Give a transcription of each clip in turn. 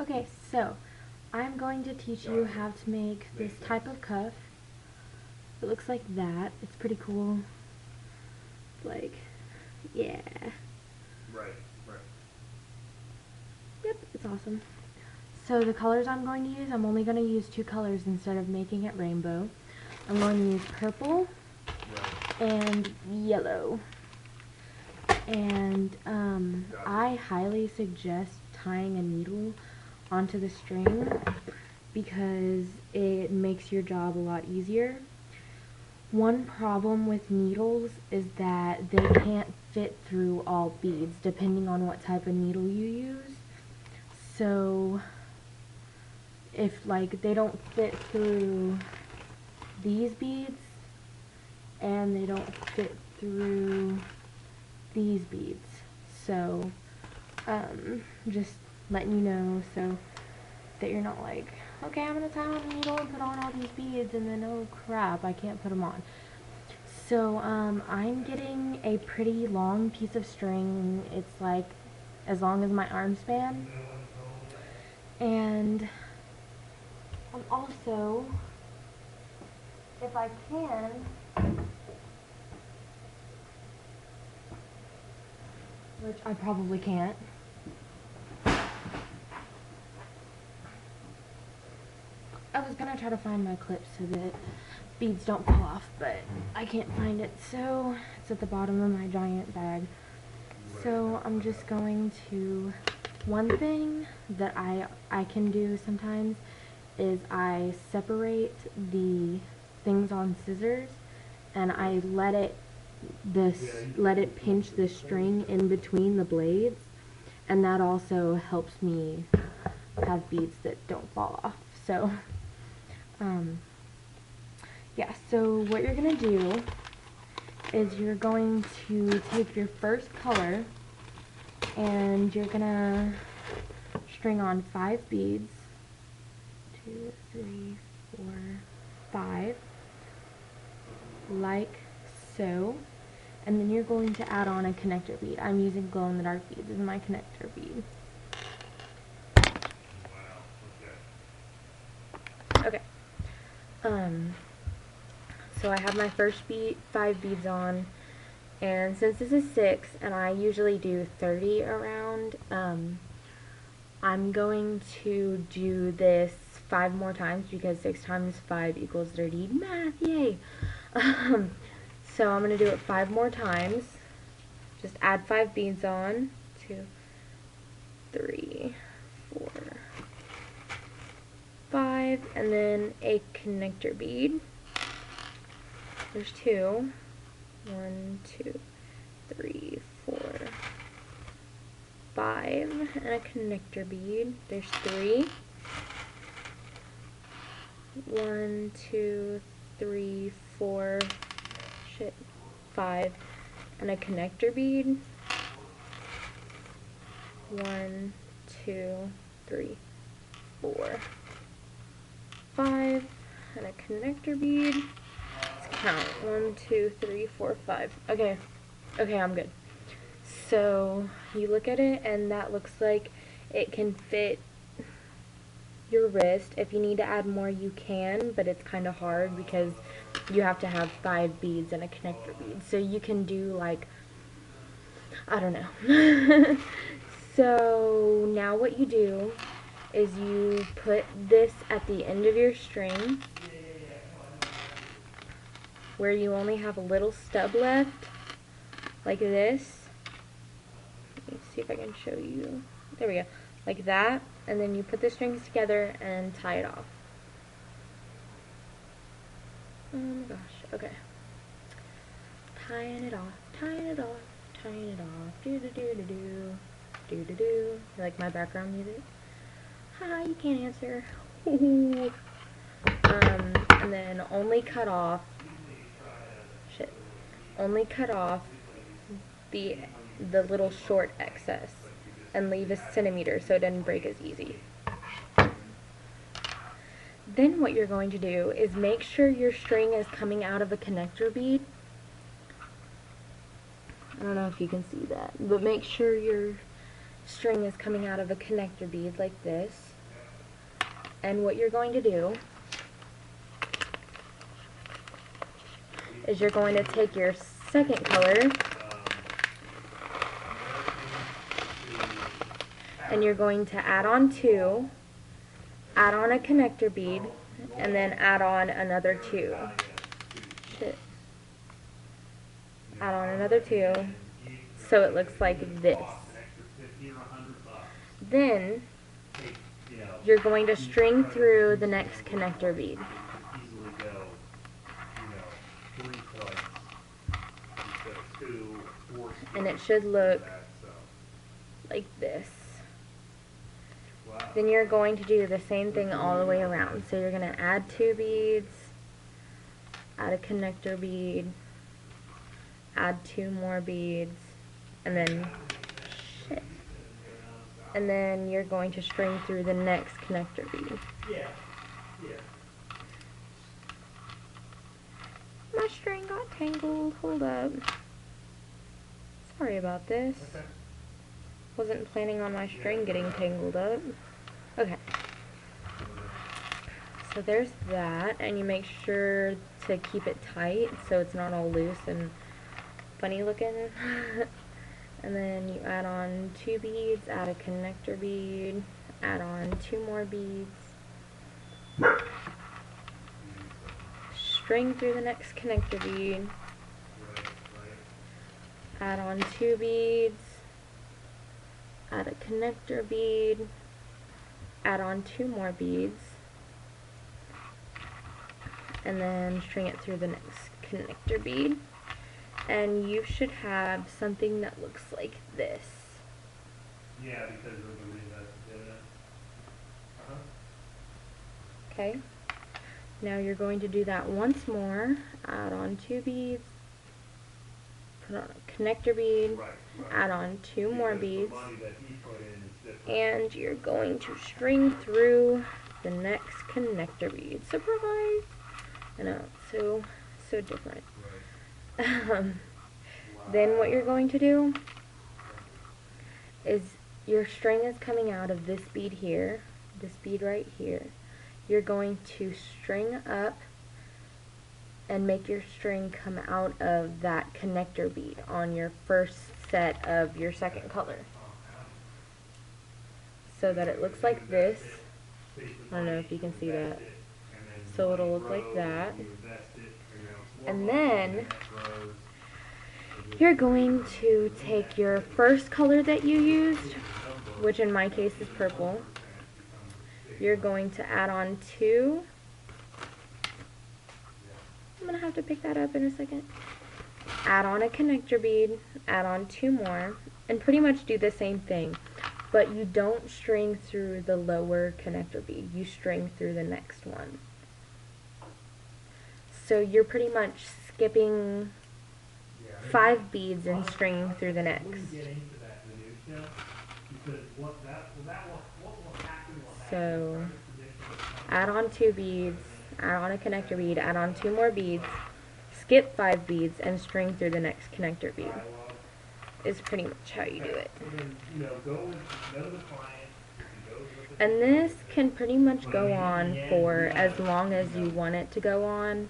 Okay, so I'm going to teach you how to make this type of cuff. It looks like that. It's pretty cool. Like, yeah. Right, right. Yep, it's awesome. So the colors I'm going to use, I'm only going to use 2 colors instead of making it rainbow. I'm going to use purple and yellow. And I highly suggest tying a needle onto the string because it makes your job a lot easier. One problem with needles is that they can't fit through all beads depending on what type of needle you use. So if like they don't fit through these beads and they don't fit through these beads. So just letting you know so that you're not like, okay, I'm gonna tie on a needle and put on all these beads and then oh crap, I can't put them on. So I'm getting a pretty long piece of string. It's like as long as my arm span. And I'm also, if I can, which I probably can't, I was gonna try to find my clips so that beads don't fall off, but I can't find it, so it's at the bottom of my giant bag. So I'm just going to, one thing that I can do sometimes is I separate the things on scissors and I let it pinch the string in between the blades, and that also helps me have beads that don't fall off. So yeah, so what you're gonna do is you're going to take your first color and you're gonna string on 5 beads. 2, 3, 4, 5, like so. And then you're going to add on a connector bead. I'm using glow in the dark beads as my connector bead. Okay. So I have my first 5 beads on, and since this is 6 and I usually do 30 around, I'm going to do this 5 more times because 6 times 5 equals 30. Math, yay! So I'm going to do it 5 more times. Just add 5 beads on. 2, 3, 4, 5, and then a connector bead. There's 2. 1, 2, 3, 4, 5, and a connector bead. There's 3. 1, 2, 3, 4, 5, and a connector bead. 1, 2, 3, 4, 5, and a connector bead. Let's count. 1, 2, 3, 4, 5. Okay, I'm good. So you look at it and that looks like it can fit your wrist. If you need to add more, you can, but it's kind of hard because you have to have 5 beads and a connector bead. So you can do like, I don't know. So now what you do is you put this at the end of your string where you only have a little stub left, like this. Let me see if I can show you. There we go. Like that, and then you put the strings together and tie it off. Oh my gosh, okay. Tying it off, tying it off, tying it off. Do-do-do-do-do. Do-do-do. You like my background music? Haha, you can't answer. And then only cut off the little short excess and leave a centimeter so it doesn't break as easy. Then what you're going to do is make sure your string is coming out of a connector bead. I don't know if you can see that, but make sure your string is coming out of a connector bead like this. And what you're going to do is you're going to take your second color and you're going to add on 2, add on a connector bead, and then add on another 2. Add on another 2, so it looks like this. Then you're going to string through the next connector bead. And it should look like this. Then you're going to do the same thing all the way around. So you're going to add 2 beads, add a connector bead, add 2 more beads, and then you're going to string through the next connector bead. My string got tangled. Hold up. Sorry about this. Wasn't planning on my string getting tangled up. Okay. So there's that, and you make sure to keep it tight so it's not all loose and funny looking. And then you add on 2 beads, add a connector bead, add on 2 more beads, string through the next connector bead, add on 2 beads, add a connector bead, add on 2 more beads, and then string it through the next connector bead. And you should have something that looks like this. Yeah, because of the reason that's in it. Okay. Now you're going to do that once more. Add on 2 beads, put on a connector bead, add on 2 more beads, and you're going to string through the next connector bead. Surprise! I know, so different. Then what you're going to do is your string is coming out of this bead here, this bead right here. You're going to string up and make your string come out of that connector bead on your first set of your second color, so that it looks like this. I don't know if you can see that. So it'll look like that. And then you're going to take your first color that you used, which in my case is purple. You're going to add on 2. I'm going to have to pick that up in a second. Add on a connector bead, add on 2 more, and pretty much do the same thing. But you don't string through the lower connector bead, you string through the next one. So you're pretty much skipping 5 beads and stringing through the next. So add on 2 beads, add on a connector bead, add on 2 more beads, skip 5 beads, and string through the next connector bead. Is pretty much how you do it. And this can pretty much go on for as long as you want it to go on.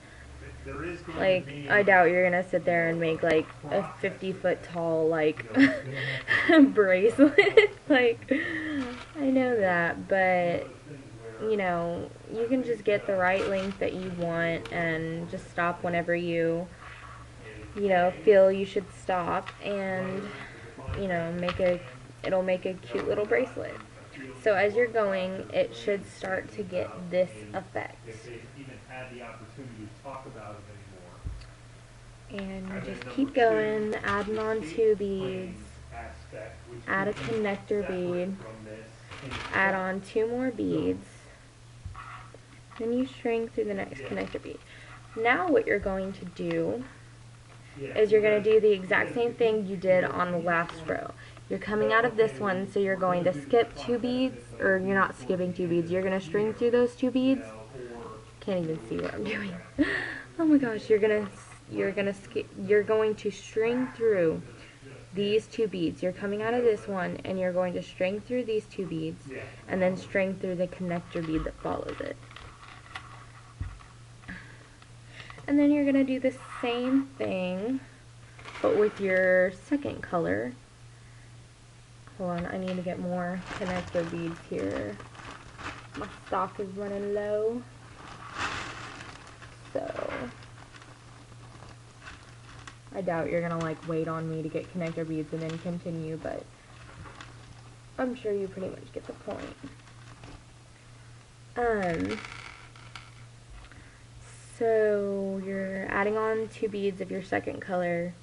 Like, I doubt you're gonna sit there and make like a 50-foot tall like bracelet. Like, I know that, but you know, you can just get the right length that you want and just stop whenever you know, feel you should stop, and you know, it'll make a cute little bracelet. So as you're going, it should start to get this effect. And you just keep going, adding on 2 beads, add a connector bead, add on 2 more beads, then you string through the next connector bead. Now what you're going to do is you're going to do the exact same thing you did on the last row. You're coming out of this one, so you're going to skip 2 beads, or you're not skipping 2 beads, you're going to string through those 2 beads. Can't even see what I'm doing. Oh my gosh, you're going to string through these two beads. You're coming out of this one, and you're going to string through these two beads, Yeah. and then string through the connector bead that follows it. And then you're going to do the same thing, but with your second color. Hold on, I need to get more connector beads here. My stock is running low. So, I doubt you're gonna like wait on me to get connector beads and then continue, but I'm sure you pretty much get the point. So you're adding on 2 beads of your second color,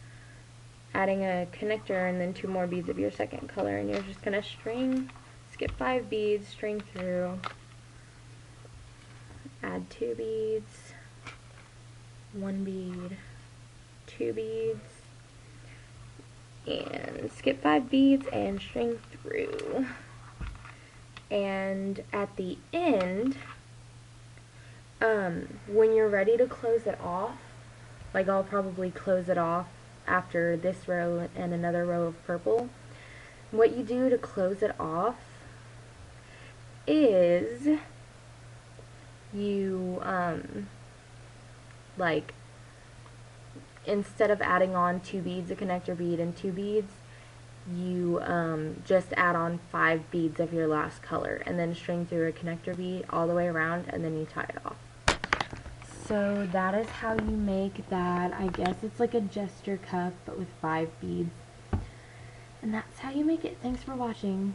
adding a connector, and then 2 more beads of your second color, and you're just gonna skip 5 beads, string through, add 2 beads, 1 bead, 2 beads, and skip 5 beads and string through. And at the end, when you're ready to close it off, like I'll probably close it off after this row and another row of purple, what you do to close it off is you like, instead of adding on 2 beads, a connector bead and 2 beads, you just add on 5 beads of your last color and then string through a connector bead all the way around, and then you tie it off. So that is how you make that. I guess it's like a jester cuff but with 5 beads, and that's how you make it. Thanks for watching.